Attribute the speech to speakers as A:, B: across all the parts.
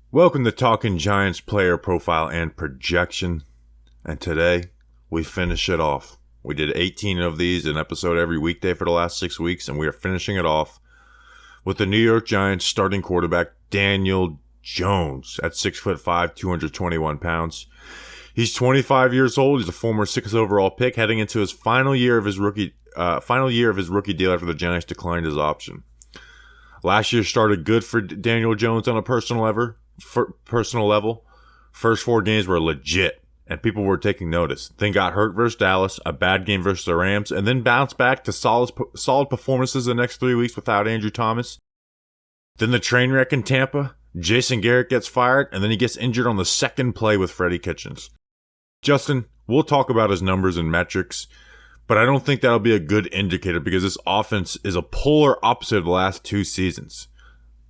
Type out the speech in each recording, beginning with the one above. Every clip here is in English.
A: Welcome to Talking Giants player profile and projection. And today, we finish it off. We did 18 of these, an episode every weekday for the last 6 weeks, and we are finishing it off with the New York Giants starting quarterback, Daniel Jones, at 6'5", 221 pounds. He's 25 years old. He's a former 6th overall pick, heading into his final year of his rookie deal after the Giants declined his option. Last year started good for Daniel Jones on a personal level. First 4 games were legit, and people were taking notice. Then got hurt versus Dallas, a bad game versus the Rams, and then bounced back to solid performances the next 3 weeks without Andrew Thomas. Then the train wreck in Tampa. Jason Garrett gets fired, and then he gets injured on the second play with Freddie Kitchens. Justin, we'll talk about his numbers and metrics, but I don't think that'll be a good indicator because this offense is a polar opposite of the last 2 seasons.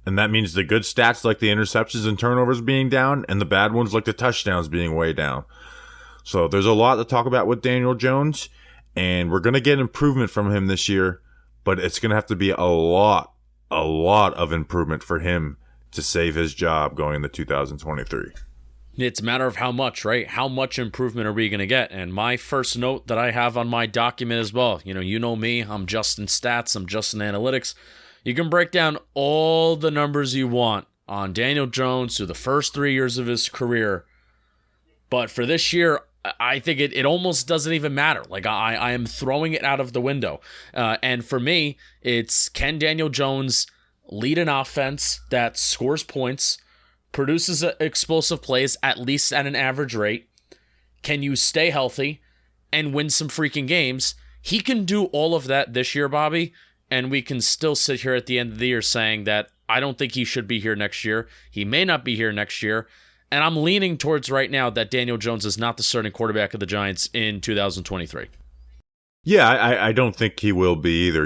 A: And that means the good stats like the interceptions and turnovers being down, and the bad ones like the touchdowns being way down. So there's a lot to talk about with Daniel Jones, and we're going to get improvement from him this year, but it's going to have to be a lot of improvement for him to save his job going into 2023.
B: It's a matter of how much, right? How much improvement are we going to get? And my first note that I have on my document as well, you know me, I'm Justin Stats, I'm Justin Analytics. You can break down all the numbers you want on Daniel Jones through the first 3 years of his career. But for this year, I think it almost doesn't even matter. Like, I am throwing it out of the window. And for me, it's, can Daniel Jones lead an offense that scores points, produces explosive plays, at least at an average rate? Can you stay healthy and win some freaking games? He can do all of that this year, Bobby, and we can still sit here at the end of the year saying that I don't think he should be here next year. He may not be here next year. And I'm leaning towards right now that Daniel Jones is not the starting quarterback of the Giants in 2023.
A: Yeah, I don't think he will be either.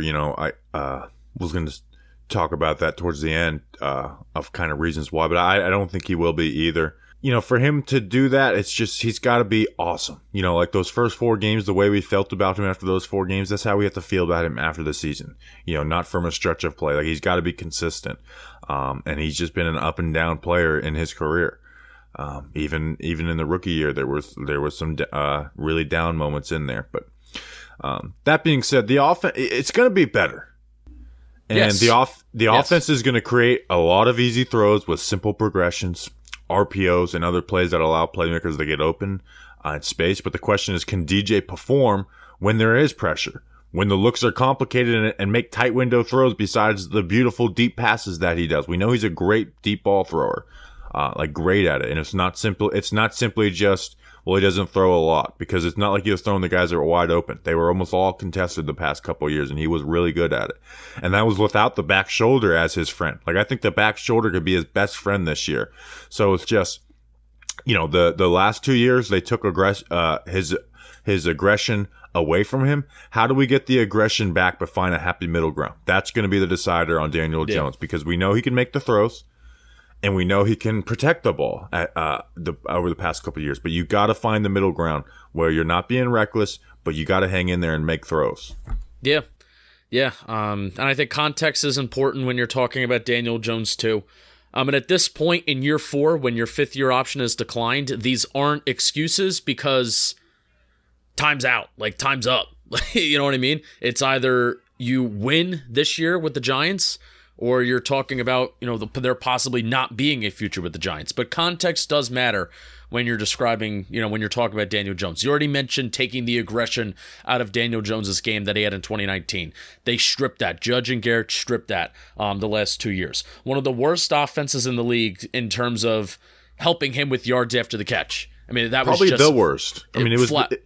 A: I was going to talk about that towards the end of kind of reasons why, but I don't think he will be either. For him to do that, it's just, he's got to be awesome. Like those first 4 games, the way we felt about him after those 4 games, that's how we have to feel about him after the season. Not from a stretch of play. Like, he's got to be consistent. And he's just been an up and down player in his career. Even in the rookie year, there was some really down moments in there. But that being said, the offense, it's going to be better. And
B: yes.
A: the offense is going to create a lot of easy throws with simple progressions, RPOs, and other plays that allow playmakers to get open in space. But the question is, can DJ perform when there is pressure, when the looks are complicated and make tight window throws besides the beautiful deep passes that he does? We know he's a great deep ball thrower, great at it. And it's not simply just, well, he doesn't throw a lot, because it's not like he was throwing the guys that were wide open. They were almost all contested the past couple of years, and he was really good at it. And that was without the back shoulder as his friend. Like, I think the back shoulder could be his best friend this year. So it's just, the last 2 years, they took his aggression away from him. How do we get the aggression back but find a happy middle ground? That's going to be the decider on Daniel Jones, because we know he can make the throws. And we know he can protect the ball over the past couple of years. But you got to find the middle ground where you're not being reckless, but you got to hang in there and make throws.
B: Yeah. And I think context is important when you're talking about Daniel Jones too. And at this point in year 4, when your 5th-year option is declined, these aren't excuses, because time's out. Like, time's up. You know what I mean? It's either you win this year with the Giants, or you're talking about, there possibly not being a future with the Giants. But context does matter when you're describing, when you're talking about Daniel Jones. You already mentioned taking the aggression out of Daniel Jones's game that he had in 2019. They stripped that. Judge and Garrett stripped that the last 2 years. One of the worst offenses in the league in terms of helping him with yards after the catch. I mean, that
A: probably
B: was just
A: the worst. I mean, it was the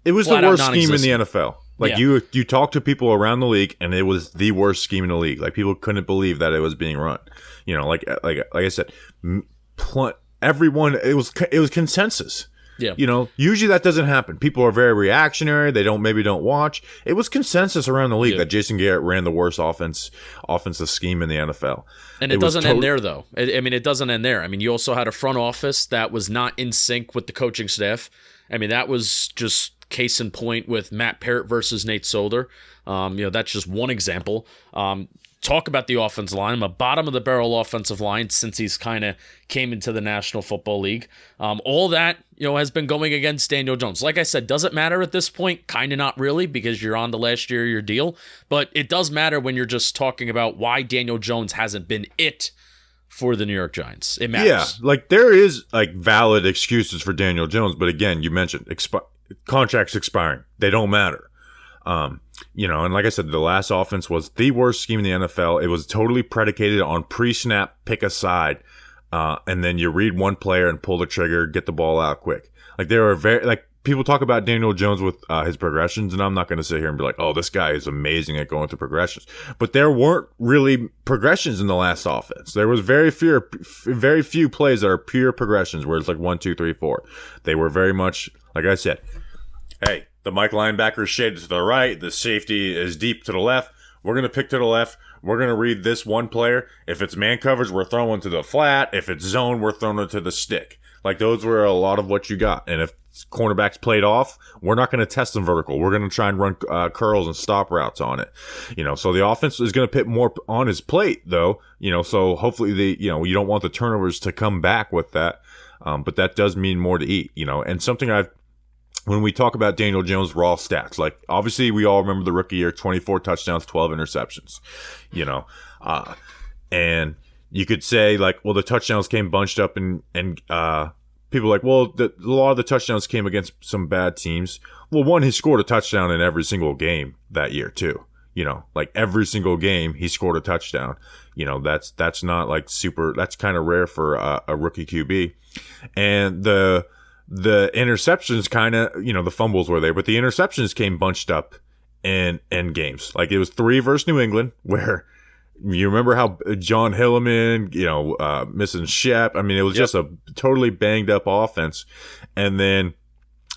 A: worst scheme in the NFL. Like,
B: yeah.
A: you talk to people around the league, and it was the worst scheme in the league. Like, people couldn't believe that it was being run. Like I said, everyone, it was consensus.
B: Yeah.
A: Usually that doesn't happen. People are very reactionary. They don't watch. It was consensus around the league that Jason Garrett ran the worst offensive scheme in the NFL.
B: And it doesn't end there, though. It doesn't end there. I mean, you also had a front office that was not in sync with the coaching staff. I mean, that was just case in point with Matt Parrott versus Nate Solder. That's just one example. talk about the offensive line. I'm a bottom of the barrel offensive line since he's kind of came into the National Football League. All that, has been going against Daniel Jones. Like I said, does it matter at this point? Kind of not really, because you're on the last year of your deal. But it does matter when you're just talking about why Daniel Jones hasn't been it for the New York Giants. It matters.
A: Yeah, like there is like valid excuses for Daniel Jones, but again, you mentioned contracts expiring. They don't matter. And like I said, the last offense was the worst scheme in the NFL. It was totally predicated on pre-snap, pick a side, and then you read one player and pull the trigger, get the ball out quick. Like there are people talk about Daniel Jones with his progressions, and I'm not going to sit here and be like, oh, this guy is amazing at going through progressions. But there weren't really progressions in the last offense. There was very few plays that are pure progressions where it's like 1, 2, 3, 4. They were very much, like I said, hey, the Mike linebacker is shaded to the right. The safety is deep to the left. We're going to pick to the left. We're going to read this one player. If it's man coverage, we're throwing to the flat. If it's zone, we're throwing it to the stick. Like those were a lot of what you got. And if cornerbacks played off, we're not going to test them vertical. We're going to try and run curls and stop routes on it. So the offense is going to put more on his plate, though. So hopefully you don't want the turnovers to come back with that. But that does mean more to eat. And something when we talk about Daniel Jones' raw stats, like obviously we all remember the rookie year, 24 touchdowns, 12 interceptions, and you could say like, well, the touchdowns came bunched up and people are like, well, a lot of the touchdowns came against some bad teams. Well, one, he scored a touchdown in every single game that year too. Like every single game he scored a touchdown. That's not like super, that's kind of rare for a rookie QB. And the interceptions kind of, the fumbles were there, but the interceptions came bunched up in games. Like it was 3 versus New England, where you remember how John Hilliman, missing Shep. I mean, it was just a totally banged up offense. And then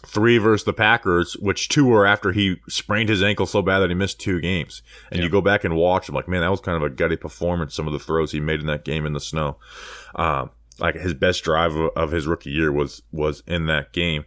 A: 3 versus the Packers, which 2 were after he sprained his ankle so bad that he missed 2 games. And you go back and watch him, like, man, that was kind of a gutty performance, some of the throws he made in that game in the snow. Like his best drive of his rookie year was in that game.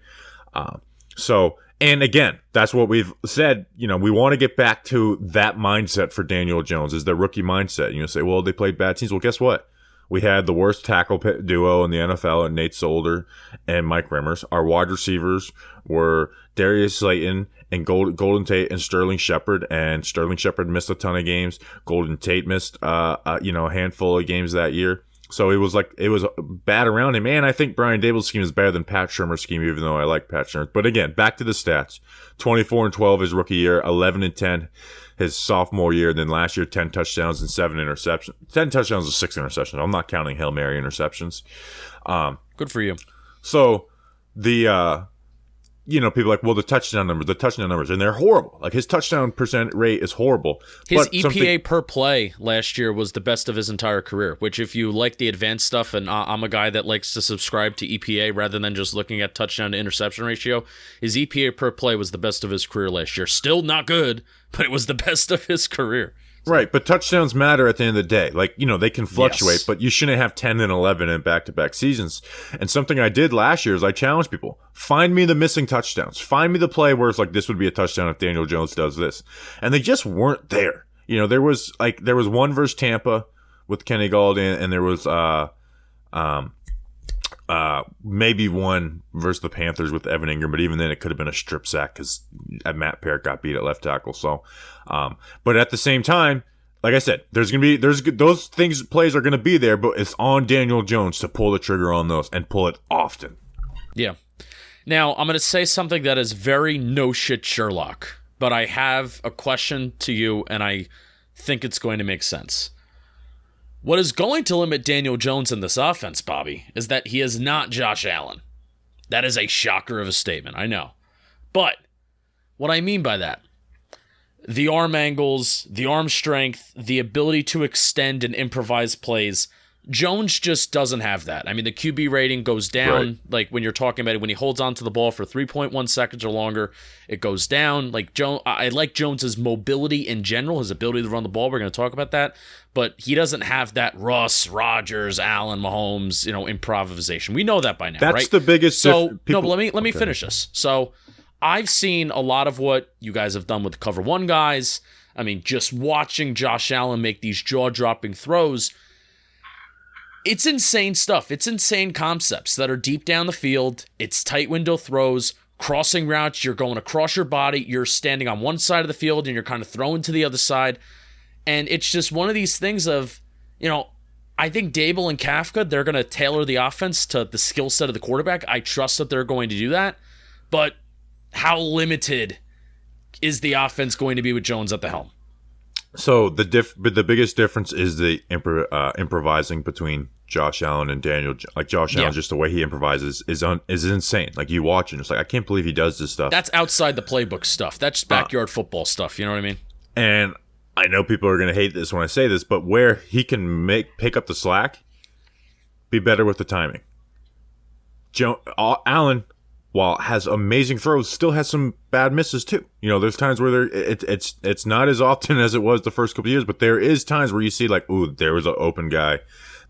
A: And again, that's what we've said. We want to get back to that mindset for Daniel Jones, is the rookie mindset. You say, well, they played bad teams. Well, guess what? We had the worst tackle duo in the NFL, and Nate Solder and Mike Remmers. Our wide receivers were Darius Slayton and Golden Tate and Sterling Shepard. And Sterling Shepard missed a ton of games. Golden Tate missed a handful of games that year. So it was bad around him. And I think Brian Dable's scheme is better than Pat Shurmur's scheme, even though I like Pat Shurmur. But again, back to the stats. 24-12 his rookie year, 11-10 his sophomore year. Then last year, 10 touchdowns and 7 interceptions. 10 touchdowns and 6 interceptions. I'm not counting Hail Mary interceptions.
B: Good for you.
A: So the people are like, well, the touchdown numbers, and they're horrible. Like his touchdown percent rate is horrible.
B: His EPA per play last year was the best of his entire career, which if you like the advanced stuff, and I'm a guy that likes to subscribe to EPA rather than just looking at touchdown to interception ratio, his EPA per play was the best of his career last year. Still not good, but it was the best of his career.
A: Right, but touchdowns matter at the end of the day. Like, they can fluctuate, but you shouldn't have 10 and 11 in back-to-back seasons. And something I did last year is I challenged people. Find me the missing touchdowns. Find me the play where it's like, this would be a touchdown if Daniel Jones does this. And they just weren't there. There was one versus Tampa with Kenny Galladay, and there was maybe one versus the Panthers with Evan Ingram, but even then it could have been a strip sack because Matt Parrott got beat at left tackle. So, but at the same time, like I said, those plays are going to be there, but it's on Daniel Jones to pull the trigger on those and pull it often.
B: Yeah. Now, I'm going to say something that is very no shit Sherlock, but I have a question to you, and I think it's going to make sense. What is going to limit Daniel Jones in this offense, Bobby, is that he is not Josh Allen. That is a shocker of a statement, I know. But what I mean by that, the arm angles, the arm strength, the ability to extend and improvise plays, Jones just doesn't have that. I mean, the QB rating goes down, right. Like when you're talking about it, when he holds onto the ball for 3.1 seconds or longer, it goes down. Like I like Jones's mobility in general, his ability to run the ball. We're going to talk about that, but he doesn't have that Russ, Rodgers, Allen, Mahomes, improvisation. We know that by now,
A: That's
B: right?
A: the biggest.
B: So no, but let me finish this. So I've seen a lot of what you guys have done with the Cover One guys. I mean, just watching Josh Allen make these jaw-dropping throws, it's insane stuff. It's insane concepts that are deep down the field. It's tight window throws, crossing routes. You're going across your body. You're standing on one side of the field and you're kind of throwing to the other side. And it's just one of these things of, I think Dable and Kafka, they're going to tailor the offense to the skill set of the quarterback. I trust that they're going to do that. But how limited is the offense going to be with Jones at the helm?
A: So the biggest difference is the improvising between Josh Allen and Daniel. Like Josh Allen, just the way he improvises is insane. Like you watch and it's like, I can't believe he does this stuff.
B: That's outside the playbook stuff. That's backyard football stuff. You know what I mean?
A: And I know people are going to hate this when I say this, but where he can pick up the slack, be better with the timing. Allen, while has amazing throws, still has some bad misses too. There's times where it's not as often as it was the first couple of years, but there is times where you see like, ooh, there was an open guy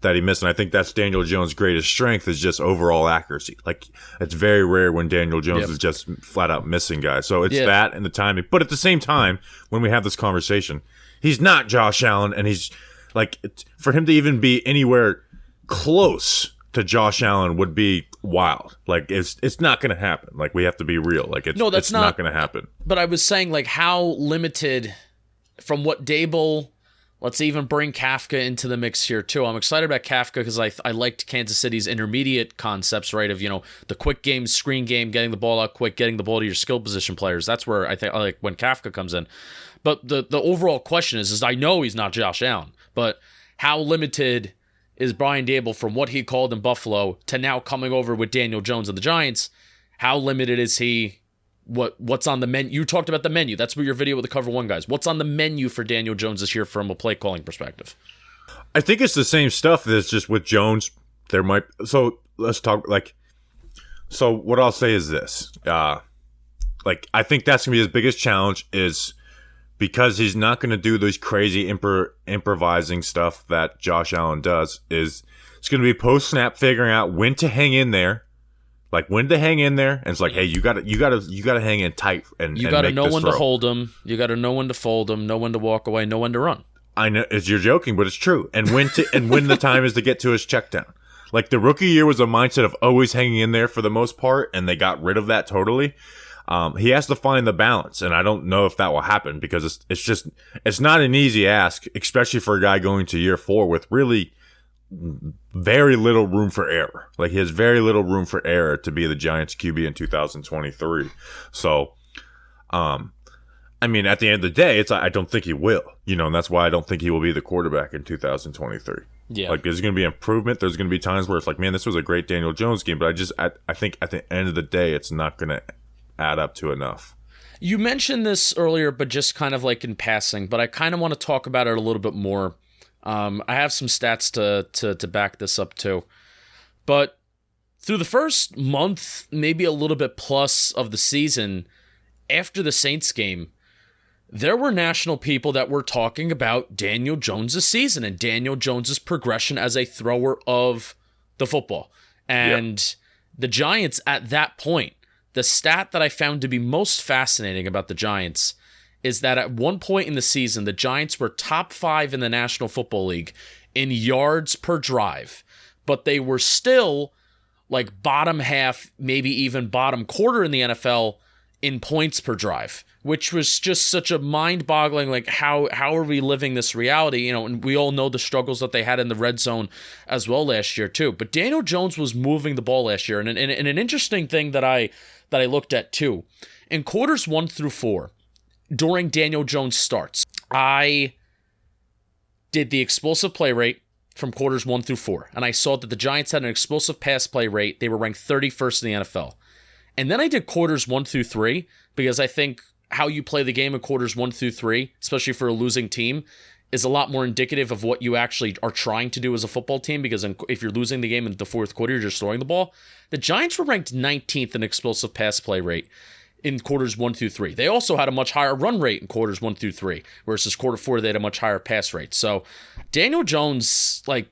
A: that he missed. And I think that's Daniel Jones' greatest strength is just overall accuracy. Like it's very rare when Daniel Jones is just flat out missing guys. So it's that and the timing. But at the same time, when we have this conversation, he's not Josh Allen, and he's like, for him to even be anywhere close to Josh Allen would be wild. Like it's not going to happen. Like we have to be real. Like it's not going to happen.
B: But I was saying like how limited from what Dable. Let's even bring Kafka into the mix here too. I'm excited about Kafka because I liked Kansas City's intermediate concepts, right? Of the quick game, screen game, getting the ball out quick, getting the ball to your skill position players. That's where I think I like when Kafka comes in. But the overall question is I know he's not Josh Allen, but how limited is Brian Dable from what he called in Buffalo to now coming over with Daniel Jones and the Giants? How limited is he? What's on the menu? You talked about the menu. That's where your video with the Cover One guys. What's on the menu for Daniel Jones this year from a play calling perspective?
A: I think it's the same stuff that's just with Jones. So let's talk so what I'll say is this. I think that's gonna be his biggest challenge is because he's not gonna do those crazy improvising stuff that Josh Allen does. It's gonna be post snap figuring out when to hang in there. Like when to hang in there, and it's like, hey, you gotta hang in tight, and
B: you gotta know when
A: throw.
B: To hold him, you gotta know when to fold him, know when to walk away, know when to run.
A: I know you're joking, but it's true. And when the time is to get to his check down. Like the rookie year was a mindset of always hanging in there for the most part, and they got rid of that totally. He has to find the balance, and I don't know if that will happen because it's not an easy ask, especially for a guy going to year 4 with really very little room for error. Like he has very little room for error to be the Giants QB in 2023. So, I mean, at the end of the day, I don't think he will, and that's why I don't think he will be the quarterback in 2023.
B: Yeah.
A: Like there's going to be improvement. There's going to be times where it's like, man, this was a great Daniel Jones game, but I think at the end of the day, it's not going to add up to enough.
B: You mentioned this earlier, but just kind of like in passing, but I kind of want to talk about it a little bit more. I have some stats to back this up too. But through the first month, maybe a little bit plus of the season, after the Saints game, there were national people that were talking about Daniel Jones' season and Daniel Jones' progression as a thrower of the football. And the Giants at that point, the stat that I found to be most fascinating about the Giants is that at one point in the season, the Giants were top 5 in the National Football League in yards per drive, but they were still like bottom half, maybe even bottom quarter in the NFL in points per drive, which was just such a mind-boggling, like how are we living this reality? And we all know the struggles that they had in the red zone as well last year too. But Daniel Jones was moving the ball last year, and an interesting thing that I looked at too, in quarters 1 through 4, during Daniel Jones starts, I did the explosive play rate from quarters 1 through 4, and I saw that the Giants had an explosive pass play rate. They were ranked 31st in the NFL. And then I did quarters 1 through 3, because I think how you play the game in quarters 1 through 3, especially for a losing team, is a lot more indicative of what you actually are trying to do as a football team, because if you're losing the game in the fourth quarter, you're just throwing the ball. The Giants were ranked 19th in explosive pass play rate in quarters 1 through 3. They also had a much higher run rate in quarters 1 through 3, versus quarter 4, they had a much higher pass rate. So Daniel Jones, like,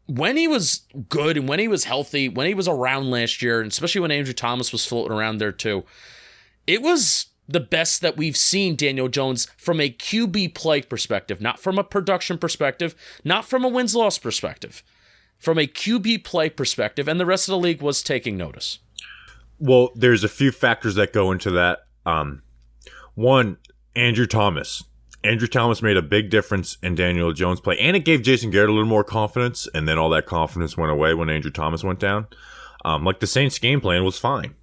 B: when he was good and when he was healthy, when he was around last year, and especially when Andrew Thomas was floating around there too, it was the best that we've seen Daniel Jones from a QB play perspective, not from a production perspective, not from a wins-loss perspective, from a QB play perspective, and the rest of the league was taking notice.
A: Well, there's a few factors that go into that. One, Andrew Thomas. Andrew Thomas made a big difference in Daniel Jones' play, and it gave Jason Garrett a little more confidence, and then all that confidence went away when Andrew Thomas went down. Like the Saints' game plan was fine,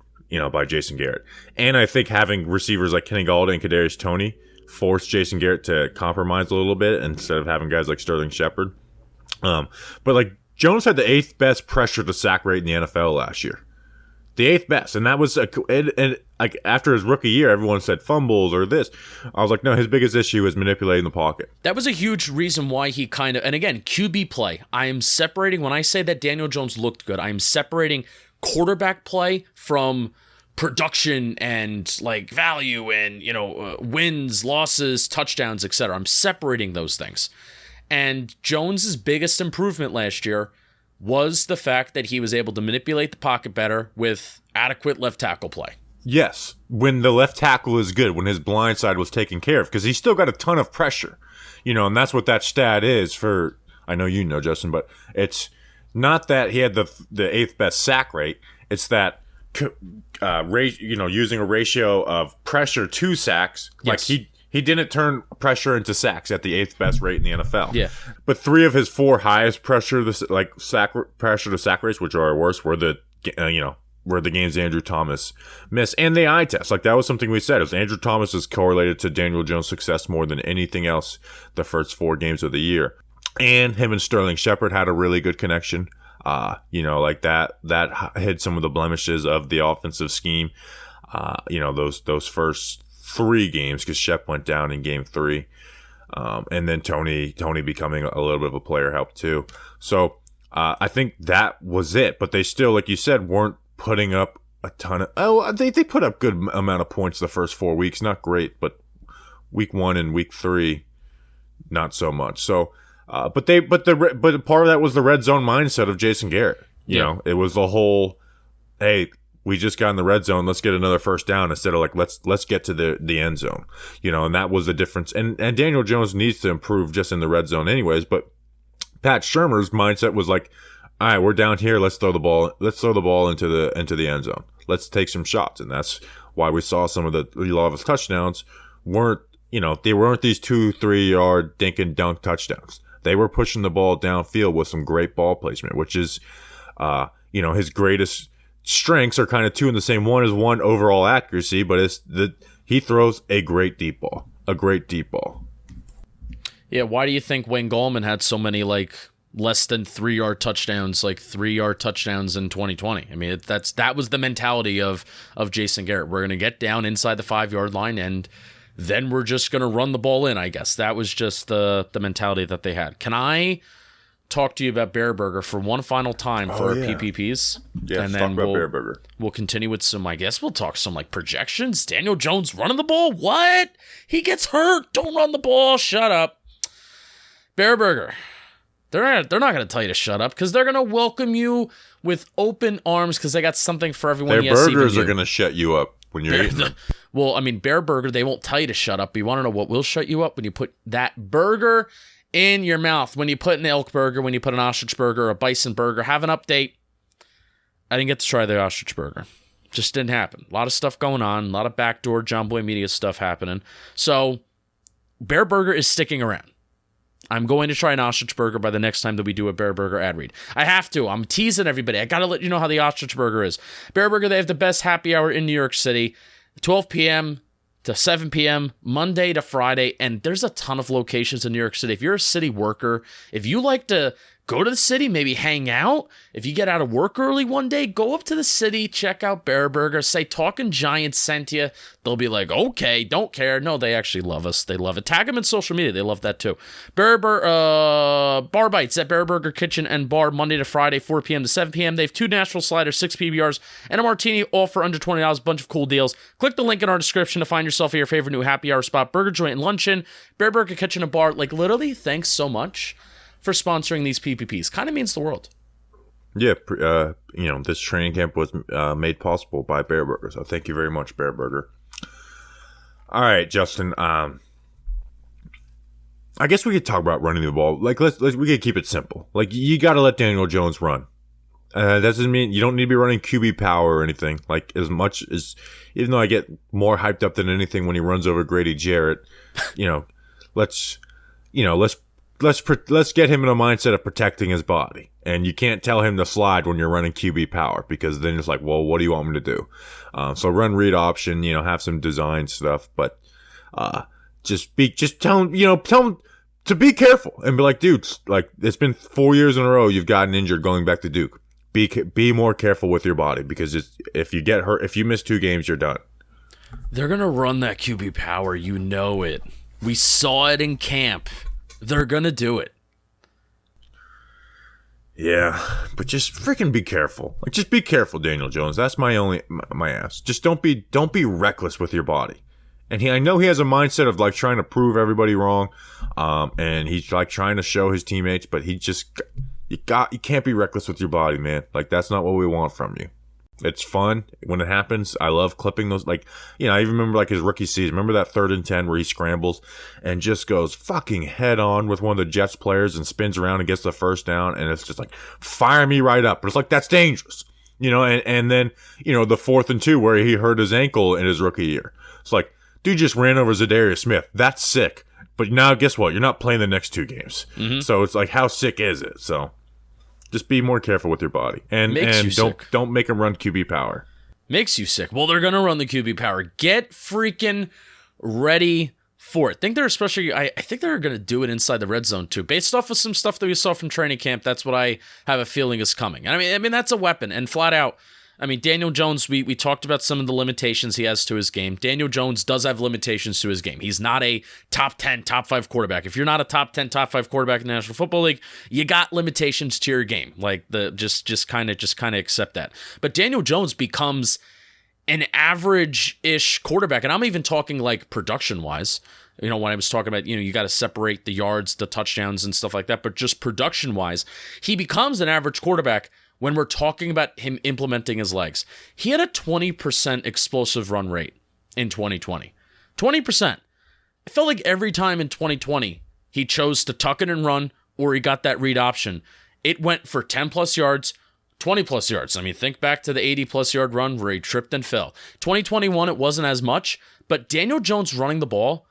A: by Jason Garrett. And I think having receivers like Kenny Galladay and Kadarius Toney forced Jason Garrett to compromise a little bit instead of having guys like Sterling Shepard. But like Jones had the 8th best pressure to sack rate in the NFL last year. The 8th best. And that was and like after his rookie year, everyone said fumbles or this. I was like, no, his biggest issue is manipulating the pocket.
B: That was a huge reason why he kind of, and again, QB play. I am separating, when I say that Daniel Jones looked good, I am separating quarterback play from production and like value and, wins, losses, touchdowns, etc. I'm separating those things. And Jones's biggest improvement last year was the fact that he was able to manipulate the pocket better with adequate left tackle play.
A: Yes, when the left tackle is good, when his blind side was taken care of, because he's still got a ton of pressure, and that's what that stat is for. I know you know, Justin, but it's not that he had the 8th best sack rate. It's that using a ratio of pressure to sacks,
B: yes.
A: Like he didn't turn pressure into sacks at the 8th best rate in the NFL.
B: Yeah.
A: But 3 of his 4 highest pressure to sack rates, which are worse, were the games Andrew Thomas missed. And the eye test. Like that was something we said. It was Andrew Thomas is correlated to Daniel Jones' success more than anything else the first 4 games of the year. And him and Sterling Shepard had a really good connection. Like that hid some of the blemishes of the offensive scheme. Those first 3 games, because Shep went down in game 3, and then Tony becoming a little bit of a player helped too. So I think that was it. But they still, like you said, weren't putting up a ton of. They put up good amount of points the first 4 weeks, not great, but week 1 and week 3, not so much. So, but part of that was the red zone mindset of Jason Garrett. You know, it was the whole, hey, we just got in the red zone. Let's get another first down instead of like let's get to the end zone. And that was the difference. And Daniel Jones needs to improve just in the red zone, anyways. But Pat Shurmur's mindset was like, all right, we're down here. Let's throw the ball. Let's throw the ball into the end zone. Let's take some shots, and that's why we saw some of a lot of his touchdowns weren't they weren't these 2-3 yard dink and dunk touchdowns. They were pushing the ball downfield with some great ball placement, which is his greatest strengths are kind of 2 in the same. One is overall accuracy, but he throws a great deep ball.
B: Yeah, why do you think Wayne Gallman had so many less than 3 yard touchdowns, 3 yard touchdowns in 2020? I mean, that was the mentality of Jason Garrett. We're going to get down inside the 5 yard line, and then we're just going to run the ball in, I guess. That was just the mentality that they had. Can I talk to you about Bareburger for one final time for our PPPs?
A: Yeah, and then talk about Bareburger.
B: We'll continue with some, I guess we'll talk some projections. Daniel Jones running the ball? What? He gets hurt. Don't run the ball. Shut up. Bareburger. They're not going to tell you to shut up because they're going to welcome you with open arms because they got something for everyone.
A: Their burgers are going to shut you up when you're eating them.
B: Well, I mean, Bareburger, they won't tell you to shut up. But you want to know what will shut you up? When you put that burger in your mouth. When you put an elk burger, when you put an ostrich burger, a bison burger. Have an update. I didn't get to try the ostrich burger. Just didn't happen. A lot of stuff going on. A lot of backdoor John Boy Media stuff happening. So, Bareburger is sticking around. I'm going to try an ostrich burger by the next time that we do a Bareburger ad read. I have to. I'm teasing everybody. I got to let you know how the ostrich burger is. Bareburger, they have the best happy hour in New York City. 12 p.m. to 7 p.m., Monday to Friday. And there's a ton of locations in New York City. If you're a city worker, if you like to go to the city, maybe hang out. If you get out of work early one day, go up to the city, check out Bareburger, say Talking Giants sent you. They'll be like, okay, don't care. No, they actually love us. They love it. Tag them in social media. They love that too. Bar Bites at Bareburger Kitchen and Bar, Monday to Friday, 4 p.m. to 7 p.m. They have 2 Nashville sliders, 6 PBRs, and a martini, all for under $20. A bunch of cool deals. Click the link in our description to find yourself at your favorite new happy hour spot, burger joint and luncheon. Bareburger Kitchen and Bar. Literally, thanks so much for sponsoring these PPPs. Kind of means the world.
A: Yeah, this training camp was made possible by Bareburger, so thank you very much, Bareburger. All right, Justin. I guess we could talk about running the ball. Like, we could keep it simple. Like, you got to let Daniel Jones run. That doesn't mean you don't need to be running QB power or anything. Like, as much as, even though I get more hyped up than anything when he runs over Grady Jarrett, let's get him in a mindset of protecting his body. And you can't tell him to slide when you're running QB power, because then it's like, well, what do you want me to do? So run read option, have some design stuff, but just tell him to be careful and be like, dude, like, it's been 4 years in a row you've gotten injured going back to Duke. Be more careful with your body, because if you get hurt, if you miss 2 games, you're done.
B: They're gonna run that QB power, you know it. We saw it in camp. They're gonna do it.
A: Yeah, but just freaking be careful. Like, just be careful, Daniel Jones. That's my ask. Just don't be reckless with your body. And I know he has a mindset of like trying to prove everybody wrong, and he's like trying to show his teammates, but you can't be reckless with your body, man. Like, that's not what we want from you. It's fun when it happens. I love clipping those. Like, I even remember like his rookie season. Remember that 3rd and 10 where he scrambles and just goes fucking head on with one of the Jets players and spins around and gets the first down, and it's just like, fire me right up. But it's like, that's dangerous, and then the 4th and 2 where he hurt his ankle in his rookie year. It's like, dude just ran over Zadarius Smith. That's sick. But now guess what? You're not playing the next 2 games. Mm-hmm. So it's like, how sick is it? So just be more careful with your body, and don't make them run QB power.
B: Makes you sick. Well, they're gonna run the QB power. Get freaking ready for it. I think they're gonna do it inside the red zone too, based off of some stuff that we saw from training camp. That's what I have a feeling is coming. I mean that's a weapon, and flat out. I mean, Daniel Jones, we talked about some of the limitations he has to his game. Daniel Jones does have limitations to his game. He's not a top 10, top 5 quarterback. If you're not a top 10, top 5 quarterback in the National Football League, you got limitations to your game. Like, just kind of accept that. But Daniel Jones becomes an average-ish quarterback, and I'm even talking like production-wise. When I was talking about, you got to separate the yards, the touchdowns, and stuff like that. But just production-wise, he becomes an average quarterback when we're talking about him implementing his legs. He had a 20% explosive run rate in 2020. 20%. I felt like every time in 2020 he chose to tuck it and run, or he got that read option, it went for 10-plus yards, 20-plus yards. I mean, think back to the 80-plus yard run where he tripped and fell. 2021, it wasn't as much, but Daniel Jones running the ball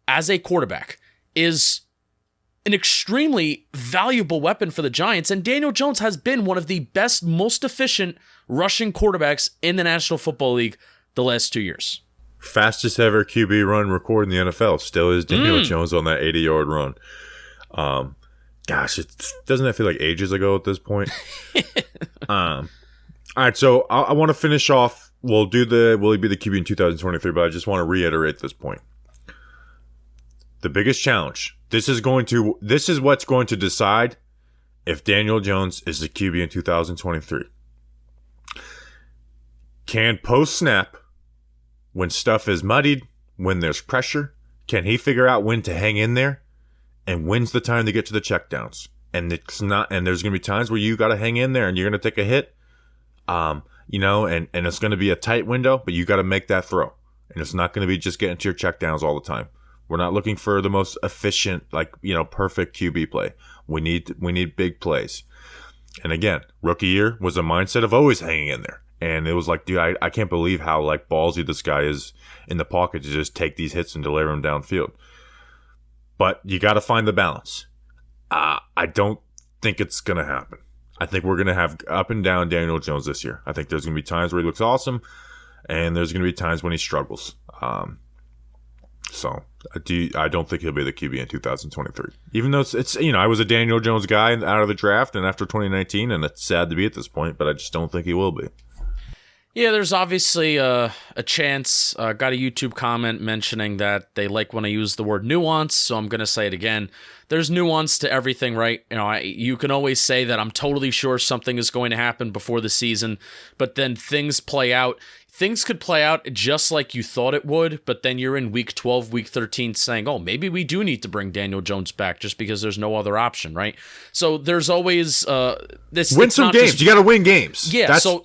B: as a quarterback is an extremely valuable weapon for the Giants, and Daniel Jones has been one of the best, most efficient rushing quarterbacks in the National Football League the last 2 years.
A: Fastest ever QB run recorded in the NFL still is Daniel Jones on that 80-yard run. Gosh, doesn't that feel like ages ago at this point? All right, so I want to finish off. Will he be the QB in 2023? But I just want to reiterate this point. The biggest challenge. This is what's going to decide if Daniel Jones is the QB in 2023. Can post-snap, when stuff is muddied, when there's pressure, can he figure out when to hang in there? And when's the time to get to the checkdowns? And there's going to be times where you got to hang in there and you're going to take a hit. And it's going to be a tight window, but you got to make that throw. And it's not going to be just getting to your checkdowns all the time. We're not looking for the most efficient, perfect QB play. We need big plays. And again, rookie year was a mindset of always hanging in there. And it was like, dude, I can't believe how ballsy this guy is in the pocket to just take these hits and deliver them downfield. But you got to find the balance. I don't think it's going to happen. I think we're going to have up and down Daniel Jones this year. I think there's going to be times where he looks awesome, and there's going to be times when he struggles. So I don't think he'll be the QB in 2023. Even though it's I was a Daniel Jones guy out of the draft and after 2019, and it's sad to be at this point, but I just don't think he will be.
B: Yeah, there's obviously a chance. Got a YouTube comment mentioning that they like when I use the word nuance, so I'm going to say it again. There's nuance to everything, right? You can always say that I'm totally sure something is going to happen before the season, but then things play out. Things could play out just like you thought it would, but then you're in week 12, week 13 saying, oh, maybe we do need to bring Daniel Jones back just because there's no other option, right? So there's always this.
A: Win some games. You got to win games.
B: Yeah. So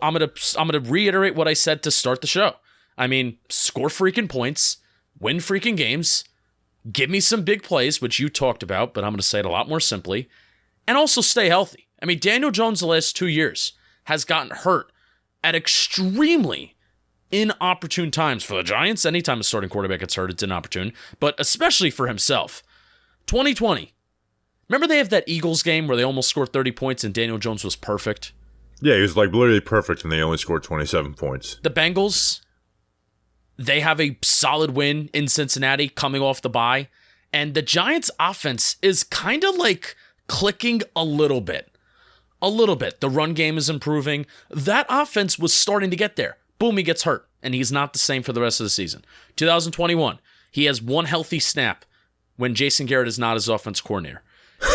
B: I'm gonna reiterate what I said to start the show. I mean, score freaking points, win freaking games, give me some big plays, which you talked about, but I'm going to say it a lot more simply, and also stay healthy. I mean, Daniel Jones the last 2 years has gotten hurt at extremely inopportune times for the Giants. Anytime a starting quarterback gets hurt, it's inopportune, but especially for himself. 2020. Remember they have that Eagles game where they almost scored 30 points and Daniel Jones was perfect?
A: Yeah, he was like literally perfect and they only scored 27 points.
B: The Bengals, they have a solid win in Cincinnati coming off the bye, and the Giants offense is kind of like clicking a little bit. A little bit. The run game is improving. That offense was starting to get there. Boom, he gets hurt, and he's not the same for the rest of the season. 2021, he has one healthy snap when Jason Garrett is not his offense coordinator.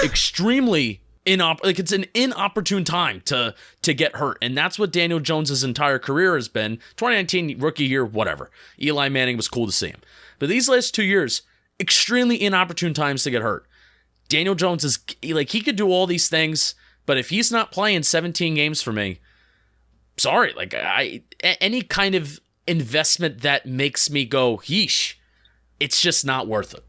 B: Extremely it's an inopportune time to get hurt, and that's what Daniel Jones' entire career has been. 2019 rookie year, whatever. Eli Manning was cool to see him, but these last 2 years, extremely inopportune times to get hurt. Daniel Jones is like, he could do all these things, but if he's not playing 17 games for me, sorry, like any kind of investment that makes me go yeesh, it's just not worth it.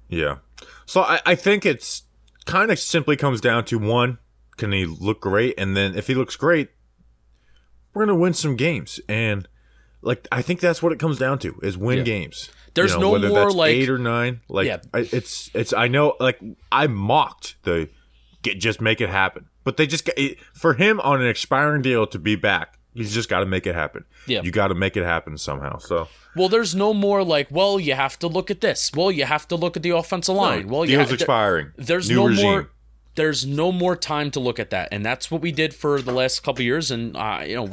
A: Yeah, so I think it's kind of simply comes down to, one, can he look great? And then if he looks great, we're going to win some games. And like, I think that's what it comes down to, is win games.
B: There's no
A: whether
B: more
A: that's
B: like
A: 8 or 9. Like, it's I know, like, I mocked the just make it happen. But they just, for him on an expiring deal to be back, he's just got to make it happen.
B: Yeah.
A: You got to make it happen somehow. So,
B: well, there's no more like, well, you have to look at this. Well, you have to look at the offensive line. Well,
A: deal's expiring.
B: There's
A: New
B: no
A: regime.
B: more. There's no more time to look at that, and that's what we did for the last couple of years. And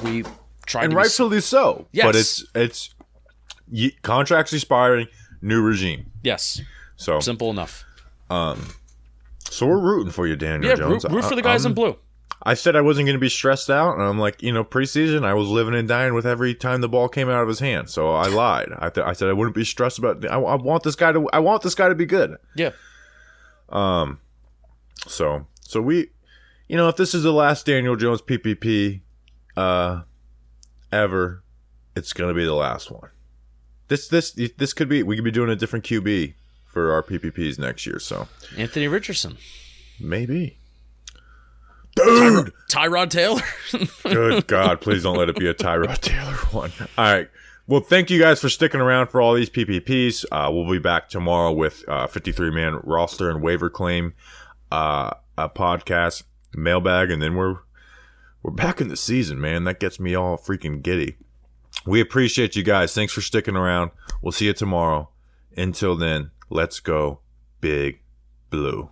B: we tried,
A: and rightfully so.
B: Yes.
A: But it's contracts expiring, new regime.
B: Yes.
A: So
B: simple enough.
A: So we're rooting for you, Daniel Jones.
B: Root for the guys in blue.
A: I said I wasn't going to be stressed out, and I'm like, preseason, I was living and dying with every time the ball came out of his hand. So I lied. I said I wouldn't be stressed about it. I want this guy to be good.
B: Yeah.
A: So we, if this is the last Daniel Jones PPP ever, it's going to be the last one. This could be, we could be doing a different QB for our PPPs next year. So
B: Anthony Richardson,
A: maybe. Dude,
B: Tyrod Taylor.
A: Good God, please don't let it be a Tyrod Taylor one. All right. Well, thank you guys for sticking around for all these PPPs. We'll be back tomorrow with 53-man roster and waiver claim, a podcast, mailbag, and then we're back in the season, man. That gets me all freaking giddy. We appreciate you guys. Thanks for sticking around. We'll see you tomorrow. Until then, let's go Big Blue.